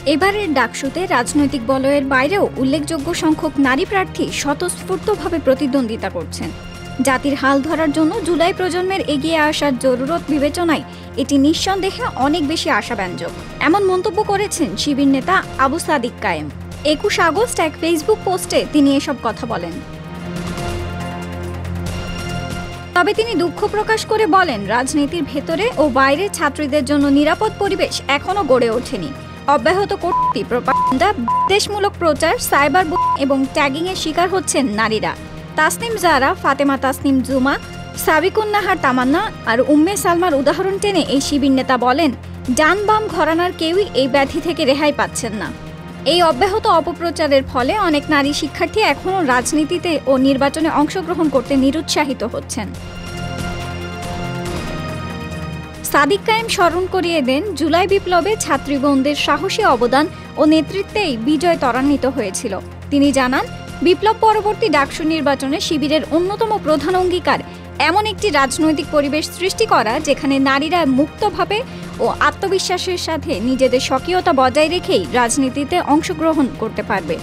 এবারের ডাকসুতে রাজনৈতিক বলয়ের বাইরেও উল্লেখযোগ্য সংখ্যক নারী প্রার্থী স্বতঃস্ফূর্তভাবে প্রতিদ্বন্দ্বিতা করছেন। জাতির হাল ধরার জন্য জুলাই প্রজন্মের এগিয়ে আসার জরুরত বিবেচনায় এটি নিঃসন্দেহে অনেক বেশি আশাব্যঞ্জক, এমন মন্তব্য করেছেন শিবির নেতা আবু সাদিক কায়েম। ২১ আগস্ট এক ফেসবুক পোস্টে তিনি এসব কথা বলেন। তবে তিনি দুঃখ প্রকাশ করে বলেন, রাজনীতির ভেতরে ও বাইরে ছাত্রীদের জন্য নিরাপদ পরিবেশ এখনো গড়ে ওঠেনি। অব্যাহত কর্তৃত্ব, প্রপাগান্ডা, বিদ্বেষমূলক প্রচার, সাইবার এবং ট্যাগিংয়ের শিকার হচ্ছেন নারীরা। তাসনিম জাহরা, ফাতেমা তাসনিম জুমা, সাবিকুন নাহার তামান্না আর উম্মে সালমার উদাহরণ টেনে এই শিবির নেতা বলেন, ডান বাম ঘরানার কেউই এই ব্যাধি থেকে রেহাই পাচ্ছেন না। এই অব্যাহত অপপ্রচারের ফলে অনেক নারী শিক্ষার্থী এখনও রাজনীতিতে ও নির্বাচনে অংশগ্রহণ করতে নিরুৎসাহিত হচ্ছেন। সাদিক কায়েম স্মরণ করিয়ে দেন, জুলাই বিপ্লবে ছাত্রীগণদের সাহসী অবদান ও নেতৃত্বেই বিজয় ত্বরান্বিত হয়েছিল। তিনি জানান, বিপ্লব পরবর্তী ডাকসু নির্বাচনে শিবিরের অন্যতম প্রধান অঙ্গীকার এমন একটি রাজনৈতিক পরিবেশ সৃষ্টি করা, যেখানে নারীরা মুক্তভাবে ও আত্মবিশ্বাসের সাথে নিজেদের স্বকীয়তা বজায় রেখেই রাজনীতিতে অংশগ্রহণ করতে পারবে।